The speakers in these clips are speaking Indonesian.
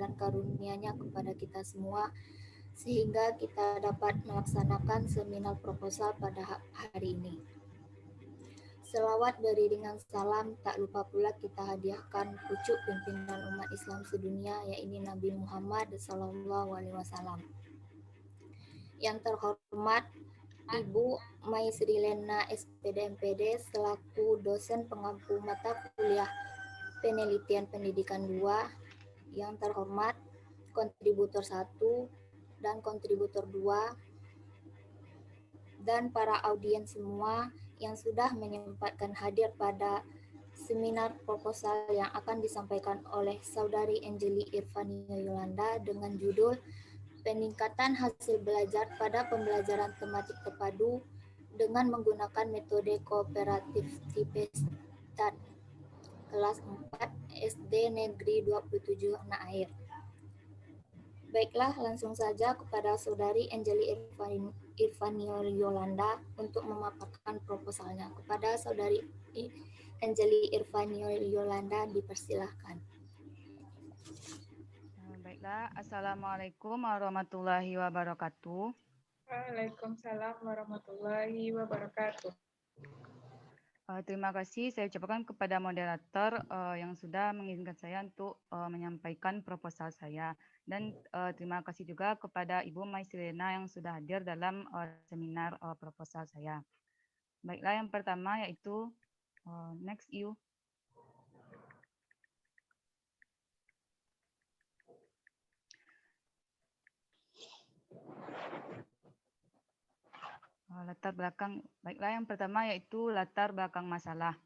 dan karunia-Nya kepada kita semua, sehingga kita dapat melaksanakan seminar proposal pada hari ini. Selawat beriringan salam, tak lupa pula kita hadiahkan pucuk pimpinan umat Islam sedunia, yaitu Nabi Muhammad SAW. Yang terhormat Ibu Mai Sri Lena SPD MPD selaku dosen pengampu mata kuliah penelitian pendidikan 2, yang terhormat kontributor 1 dan kontributor 2, dan para audiens semua yang sudah menyempatkan hadir pada seminar proposal yang akan disampaikan oleh Saudari Angeli Irfanio Yolanda dengan judul Peningkatan Hasil Belajar pada Pembelajaran Tematik Terpadu dengan menggunakan metode kooperatif tipe STAT kelas 4 SD Negeri 27 Anak Air. Baiklah, langsung saja kepada Saudari Angeli Irfanio Yolanda untuk memaparkan proposalnya. Kepada Saudari Angeli Irfanio Yolanda dipersilahkan. Baiklah, Assalamualaikum warahmatullahi wabarakatuh. Waalaikumsalam warahmatullahi wabarakatuh. Terima kasih saya ucapkan kepada moderator yang sudah mengizinkan saya untuk menyampaikan proposal saya. Dan terima kasih juga kepada Ibu Mai Sirena yang sudah hadir dalam seminar proposal saya. Baiklah, yang pertama yaitu next you. Latar belakang. Baiklah, yang pertama yaitu latar belakang masalah.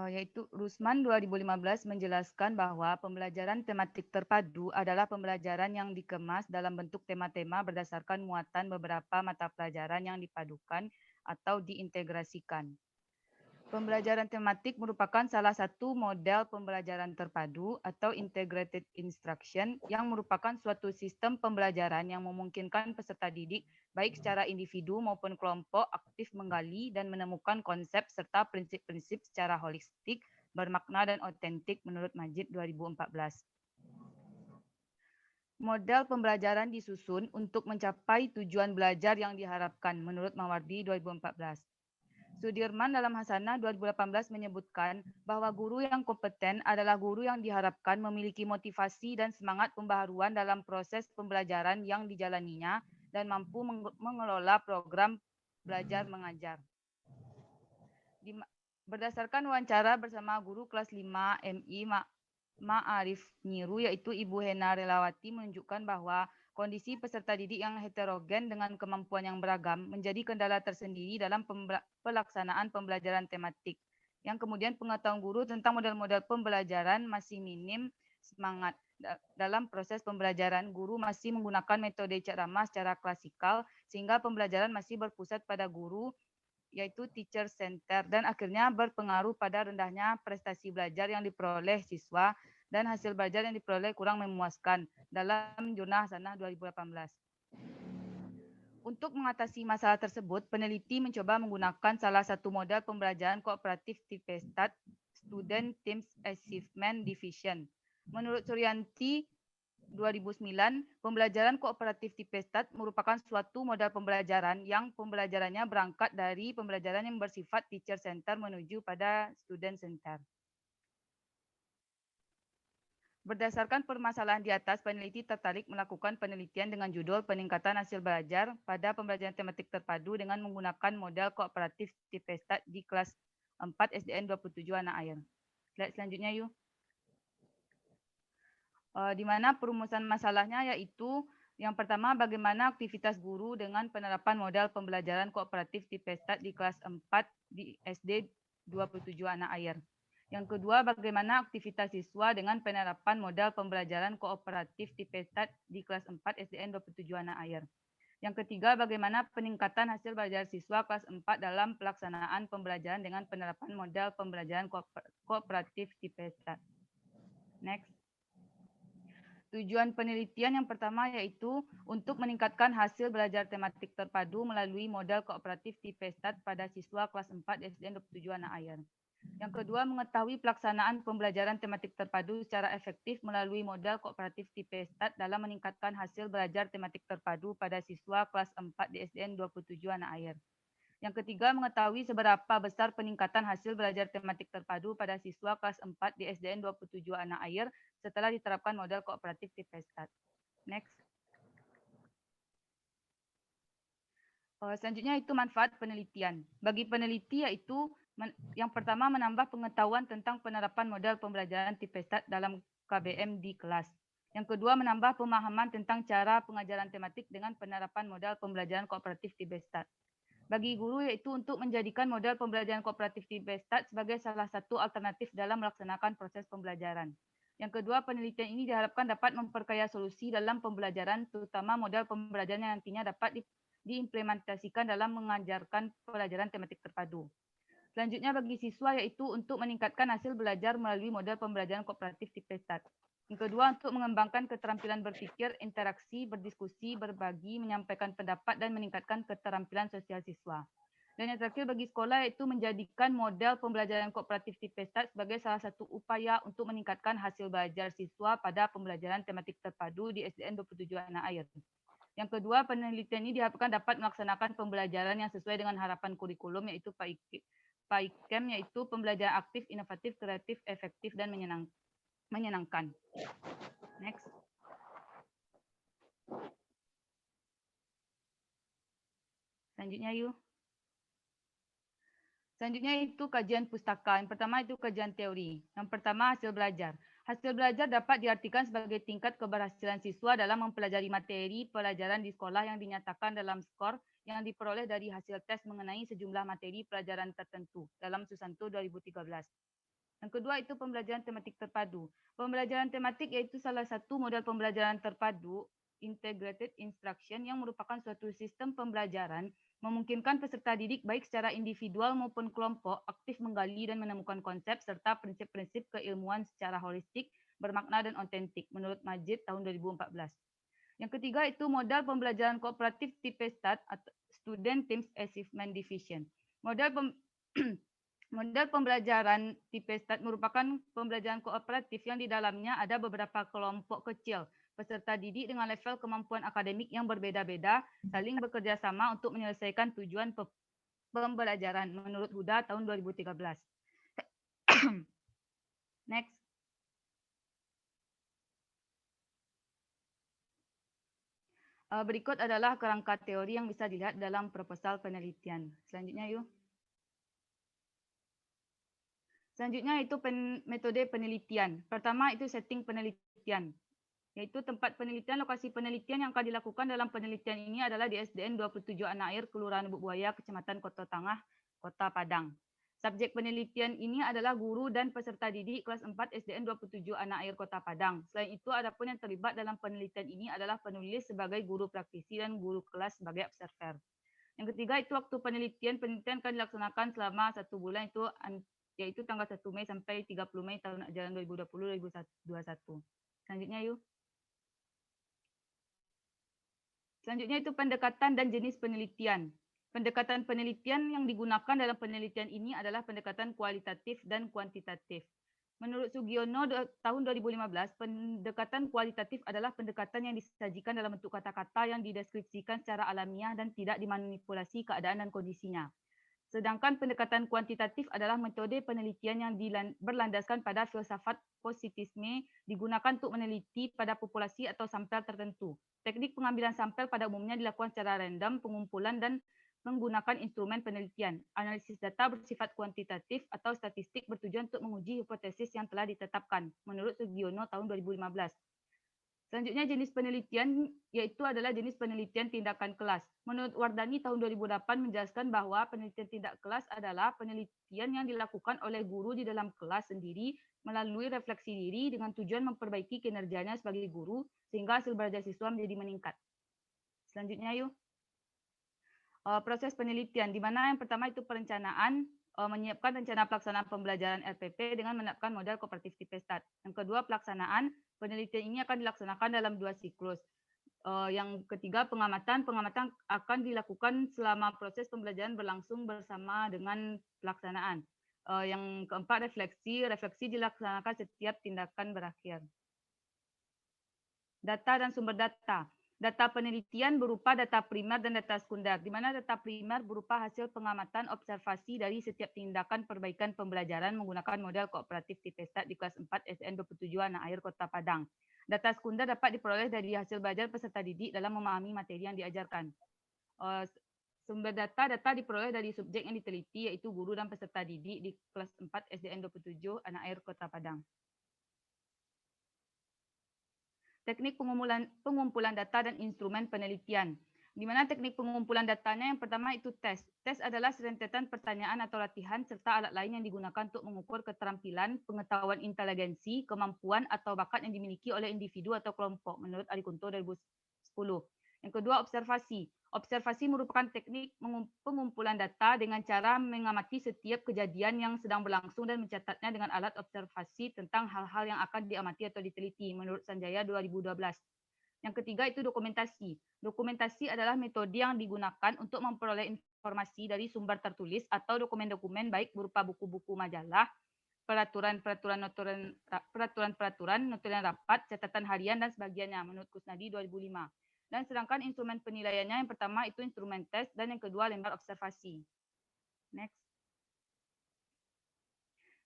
Yaitu Rusman 2015 menjelaskan bahwa pembelajaran tematik terpadu adalah pembelajaran yang dikemas dalam bentuk tema-tema berdasarkan muatan beberapa mata pelajaran yang dipadukan atau diintegrasikan. Pembelajaran tematik merupakan salah satu model pembelajaran terpadu atau integrated instruction yang merupakan suatu sistem pembelajaran yang memungkinkan peserta didik baik secara individu maupun kelompok aktif menggali dan menemukan konsep serta prinsip-prinsip secara holistik, bermakna dan otentik menurut Majid 2014. Model pembelajaran disusun untuk mencapai tujuan belajar yang diharapkan menurut Mawardi 2014. Sudirman dalam Hasanah 2018 menyebutkan bahwa guru yang kompeten adalah guru yang diharapkan memiliki motivasi dan semangat pembaharuan dalam proses pembelajaran yang dijalaninya dan mampu mengelola program belajar mengajar. Berdasarkan wawancara bersama guru kelas 5 MI Ma'arif Nyiru, yaitu Ibu Hena Relawati, menunjukkan bahwa kondisi peserta didik yang heterogen dengan kemampuan yang beragam menjadi kendala tersendiri dalam pelaksanaan pembelajaran tematik. Yang kemudian pengetahuan guru tentang model-model pembelajaran masih minim semangat. Dalam proses pembelajaran, guru masih menggunakan metode ceramah secara klasikal sehingga pembelajaran masih berpusat pada guru, yaitu teacher center, dan akhirnya berpengaruh pada rendahnya prestasi belajar yang diperoleh siswa dan hasil belajar yang diperoleh kurang memuaskan dalam Jurnal Hasanah 2018. Untuk mengatasi masalah tersebut, peneliti mencoba menggunakan salah satu model pembelajaran kooperatif tipe STAT, Student Teams Achievement Division. Menurut Suryanti 2009, pembelajaran kooperatif tipe STAT merupakan suatu model pembelajaran yang pembelajarannya berangkat dari pembelajaran yang bersifat teacher center menuju pada student center. Berdasarkan permasalahan di atas, peneliti tertarik melakukan penelitian dengan judul Peningkatan Hasil Belajar pada Pembelajaran Tematik Terpadu dengan menggunakan model kooperatif tipe STAT di kelas 4 SDN 27 Anak Air. Slide selanjutnya yuk. Di mana perumusan masalahnya yaitu yang pertama, bagaimana aktivitas guru dengan penerapan model pembelajaran kooperatif tipe STAT di kelas 4 di SD 27 Anak Air. Yang kedua, bagaimana aktivitas siswa dengan penerapan model pembelajaran kooperatif tipe STAT di kelas 4 SDN 27 Anak Air. Yang ketiga, bagaimana peningkatan hasil belajar siswa kelas 4 dalam pelaksanaan pembelajaran dengan penerapan model pembelajaran kooperatif tipe STAT. Next. Tujuan penelitian yang pertama yaitu untuk meningkatkan hasil belajar tematik terpadu melalui model kooperatif tipe STAT pada siswa kelas 4 SDN 27 Anak Air. Yang kedua, mengetahui pelaksanaan pembelajaran tematik terpadu secara efektif melalui modal kooperatif tipe STAT dalam meningkatkan hasil belajar tematik terpadu pada siswa kelas 4 di SDN 27 Anak Air. Yang ketiga, mengetahui seberapa besar peningkatan hasil belajar tematik terpadu pada siswa kelas 4 di SDN 27 Anak Air setelah diterapkan modal kooperatif tipe STAT. Next. Selanjutnya itu manfaat penelitian. Bagi peneliti yaitu yang pertama menambah pengetahuan tentang penerapan modal pembelajaran tipe STAT dalam KBM di kelas. Yang kedua menambah pemahaman tentang cara pengajaran tematik dengan penerapan modal pembelajaran kooperatif tipe STAT. Bagi guru yaitu untuk menjadikan modal pembelajaran kooperatif tipe STAT sebagai salah satu alternatif dalam melaksanakan proses pembelajaran. Yang kedua, penelitian ini diharapkan dapat memperkaya solusi dalam pembelajaran, terutama modal pembelajaran yang nantinya dapat diimplementasikan dalam mengajarkan pelajaran tematik terpadu. Selanjutnya bagi siswa yaitu untuk meningkatkan hasil belajar melalui modal pembelajaran kooperatif tipe STAT. Yang kedua untuk mengembangkan keterampilan berpikir, interaksi, berdiskusi, berbagi, menyampaikan pendapat dan meningkatkan keterampilan sosial siswa. Dan yang terakhir bagi sekolah yaitu menjadikan modal pembelajaran kooperatif tipe STAT sebagai salah satu upaya untuk meningkatkan hasil belajar siswa pada pembelajaran tematik terpadu di SDN 27 Anak Air. Yang kedua, penelitian ini diharapkan dapat melaksanakan pembelajaran yang sesuai dengan harapan kurikulum yaitu PAIKEM yaitu pembelajaran aktif, inovatif, kreatif, efektif, dan menyenangkan. Next. Selanjutnya yuk. Selanjutnya itu kajian pustaka. Yang pertama itu kajian teori. Yang pertama hasil belajar. Hasil belajar dapat diartikan sebagai tingkat keberhasilan siswa dalam mempelajari materi pelajaran di sekolah yang dinyatakan dalam skor yang diperoleh dari hasil tes mengenai sejumlah materi pelajaran tertentu dalam Susanto 2013. Yang kedua itu pembelajaran tematik terpadu. Pembelajaran tematik yaitu salah satu model pembelajaran terpadu integrated instruction yang merupakan suatu sistem pembelajaran memungkinkan peserta didik baik secara individual maupun kelompok aktif menggali dan menemukan konsep serta prinsip-prinsip keilmuan secara holistik, bermakna dan otentik menurut Majid tahun 2014. Yang ketiga itu modal pembelajaran kooperatif tipe STAT atau Student Teams Achievement Division. Model pembelajaran tipe STAT merupakan pembelajaran kooperatif yang di dalamnya ada beberapa kelompok kecil peserta didik dengan level kemampuan akademik yang berbeda-beda saling bekerja sama untuk menyelesaikan tujuan pembelajaran menurut Huda tahun 2013. Next. Berikut adalah kerangka teori yang bisa dilihat dalam proposal penelitian. Selanjutnya yuk. Selanjutnya itu metode penelitian. Pertama itu setting penelitian. Yaitu tempat penelitian, lokasi penelitian yang akan dilakukan dalam penelitian ini adalah di SDN 27 Anak Air, Kelurahan Lubuk Buaya, Kecamatan Kota Tangah, Kota Padang. Subjek penelitian ini adalah guru dan peserta didik kelas 4 SDN 27 Anak Air, Kota Padang. Selain itu, adapun yang terlibat dalam penelitian ini adalah penulis sebagai guru praktisi dan guru kelas sebagai observer. Yang ketiga itu waktu penelitian akan dilaksanakan selama 1 bulan yaitu tanggal 1 Mei sampai 30 Mei tahun ajaran 2020-2021. Selanjutnya yuk. Selanjutnya itu pendekatan dan jenis penelitian. Pendekatan penelitian yang digunakan dalam penelitian ini adalah pendekatan kualitatif dan kuantitatif. Menurut Sugiono tahun 2015, pendekatan kualitatif adalah pendekatan yang disajikan dalam bentuk kata-kata yang dideskripsikan secara alamiah dan tidak dimanipulasi keadaan dan kondisinya. Sedangkan pendekatan kuantitatif adalah metode penelitian yang berlandaskan pada filsafat positisme digunakan untuk meneliti pada populasi atau sampel tertentu. Teknik pengambilan sampel pada umumnya dilakukan secara random, pengumpulan dan menggunakan instrumen penelitian. Analisis data bersifat kuantitatif atau statistik bertujuan untuk menguji hipotesis yang telah ditetapkan, menurut Sugiono tahun 2015. Selanjutnya jenis penelitian yaitu adalah jenis penelitian tindakan kelas. Menurut Wardani tahun 2008 menjelaskan bahwa penelitian tindak kelas adalah penelitian yang dilakukan oleh guru di dalam kelas sendiri melalui refleksi diri dengan tujuan memperbaiki kinerjanya sebagai guru sehingga hasil belajar siswa menjadi meningkat. Selanjutnya yuk. Proses penelitian di mana yang pertama itu perencanaan, menyiapkan rencana pelaksanaan pembelajaran RPP dengan menerapkan model kooperatif tipe STAT. Yang kedua, pelaksanaan. Penelitian ini akan dilaksanakan dalam 2 siklus. Yang ketiga, pengamatan. Pengamatan akan dilakukan selama proses pembelajaran berlangsung bersama dengan pelaksanaan. Yang keempat, refleksi. Refleksi dilaksanakan setiap tindakan berakhir. Data dan sumber data. Data penelitian berupa data primer dan data sekunder, di mana data primer berupa hasil pengamatan observasi dari setiap tindakan perbaikan pembelajaran menggunakan model kooperatif TIPESTAT di kelas 4 SN 27 Anak Air Kota Padang. Data sekunder dapat diperoleh dari hasil belajar peserta didik dalam memahami materi yang diajarkan. Sumber data diperoleh dari subjek yang diteliti, yaitu guru dan peserta didik di kelas 4 SDN 27 Anak Air Kota Padang. Teknik pengumpulan data dan instrumen penelitian. Di mana teknik pengumpulan datanya yang pertama itu tes. Tes adalah serentetan pertanyaan atau latihan serta alat lain yang digunakan untuk mengukur keterampilan, pengetahuan inteligensi, kemampuan atau bakat yang dimiliki oleh individu atau kelompok menurut Arikunto 2010. Yang kedua, observasi. Observasi merupakan teknik pengumpulan data dengan cara mengamati setiap kejadian yang sedang berlangsung dan mencatatnya dengan alat observasi tentang hal-hal yang akan diamati atau diteliti menurut Sanjaya 2012. Yang ketiga itu dokumentasi. Dokumentasi adalah metode yang digunakan untuk memperoleh informasi dari sumber tertulis atau dokumen-dokumen baik berupa buku-buku majalah, peraturan-peraturan, notulen rapat, catatan harian dan sebagainya menurut Kusnadi 2005. Dan sedangkan instrumen penilaiannya yang pertama itu instrumen tes dan yang kedua lembar observasi. Next.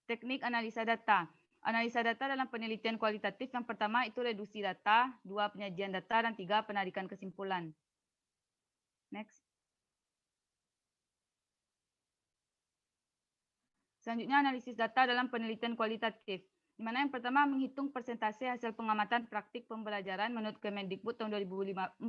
Teknik analisa data. Analisa data dalam penelitian kualitatif yang pertama itu reduksi data, 2 penyajian data, dan 3 penarikan kesimpulan. Next. Selanjutnya analisis data dalam penelitian kualitatif. Di mana yang pertama menghitung persentase hasil pengamatan praktik pembelajaran menurut Kemendikbud tahun 2014,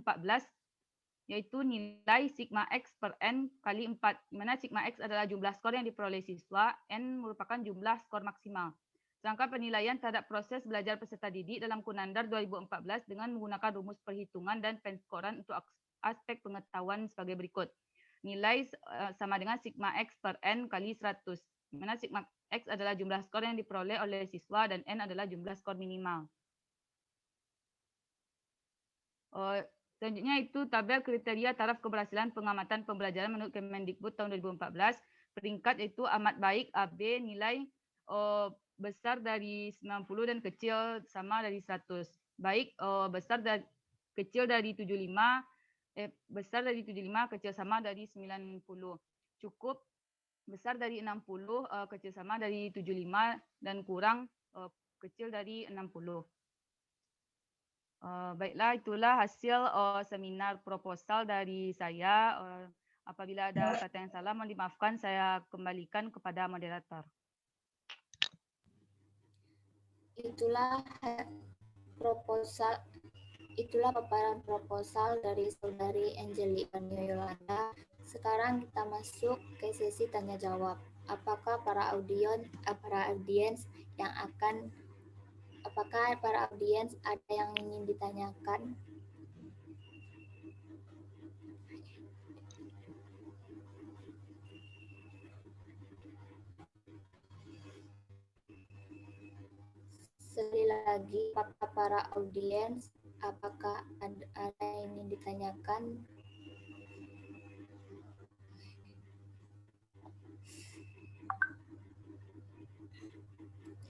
yaitu nilai sigma X per N kali 4, di mana sigma X adalah jumlah skor yang diperoleh siswa, N merupakan jumlah skor maksimal. Sedangkan penilaian terhadap proses belajar peserta didik dalam Kunandar 2014 dengan menggunakan rumus perhitungan dan penskoran untuk aspek pengetahuan sebagai berikut. Nilai sama dengan sigma X per N kali 100. Di mana sigma X adalah jumlah skor yang diperoleh oleh siswa dan N adalah jumlah skor minimal. Selanjutnya itu tabel kriteria taraf keberhasilan pengamatan pembelajaran menurut Kemendikbud tahun 2014. Peringkat itu amat baik AB nilai besar dari 90 dan kecil sama dari 100. Baik besar dari kecil dari 75, besar dari 75, kecil sama dari 90. Cukup besar dari 60, kecil sama dari 75, dan kurang kecil dari 60. Baiklah, itulah hasil seminar proposal dari saya. Apabila ada kata yang salah, mohon dimaafkan, saya kembalikan kepada moderator. Itulah paparan proposal dari Saudari Angeli Anio Yolanda. Sekarang kita masuk ke sesi tanya jawab. Apakah para audiens ada yang ingin ditanyakan? Sekali lagi, para audiens, apakah ada yang ingin ditanyakan?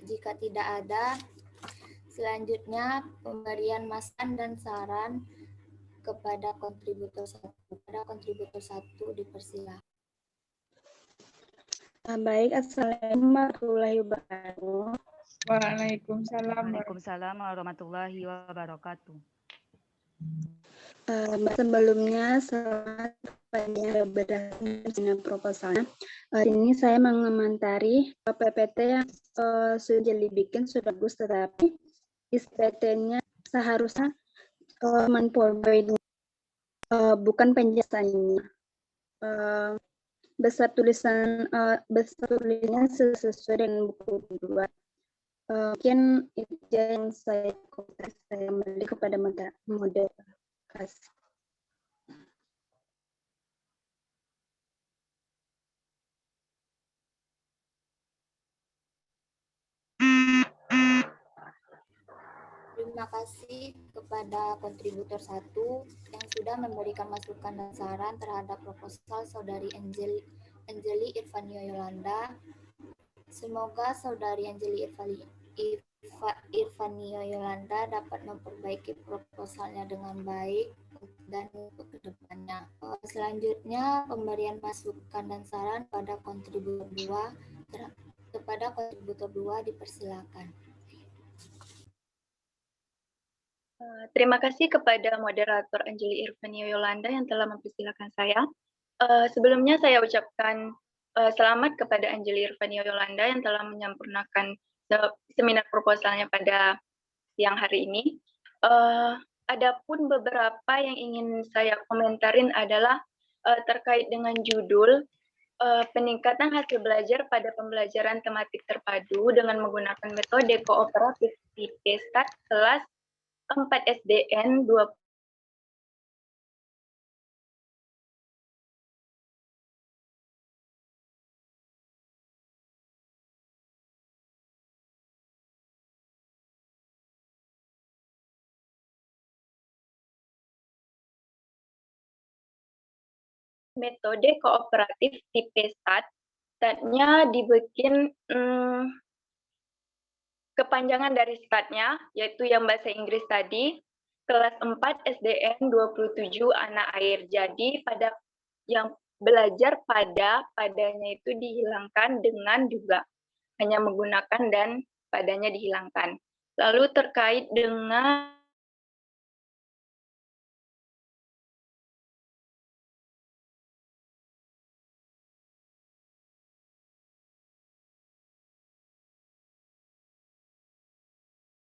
Jika tidak ada, selanjutnya pemberian masukan dan saran kepada kontributor 1. Dipersilakan. Baik, assalamualaikum warahmatullahi wabarakatuh. Waalaikumsalam warahmatullahi wabarakatuh. Sebelumnya, selamat pagi berdasarkan proposalnya. Ini saya mengomentari PPT yang sudah dibikin sudah bagus, tetapi SPT-nya seharusnya memperbaiki bukan penjelasannya. Besar tulisannya sesuai dengan buku kedua. Mungkin itu yang saya beri kepada model kasih. Terima kasih kepada kontributor 1 yang sudah memberikan masukan dan saran terhadap proposal Saudari Angeli Irvanio Yolanda. Semoga Saudari Anjeli Irvanio Yolanda dapat memperbaiki proposalnya dengan baik dan untuk kedepannya. Selanjutnya, pemberian masukan dan saran kepada kontributor 2 dipersilakan. Terima kasih kepada moderator Anjeli Irvanio Yolanda yang telah mempersilakan saya. Sebelumnya saya ucapkan selamat kepada Anjeli Irvanio Yolanda yang telah menyempurnakan seminar proposalnya pada siang hari ini. Adapun beberapa yang ingin saya komentarin adalah terkait dengan judul peningkatan hasil belajar pada pembelajaran tematik terpadu dengan menggunakan metode kooperatif tipe STAT kelas 4 SDN 20. Metode kooperatif tipe STAT, STAT-nya dibikin kepanjangan dari STAT-nya, yaitu yang bahasa Inggris tadi, kelas 4 SDN 27 anak air. Jadi pada yang belajar padanya itu dihilangkan dengan juga hanya menggunakan dan padanya dihilangkan. Lalu terkait dengan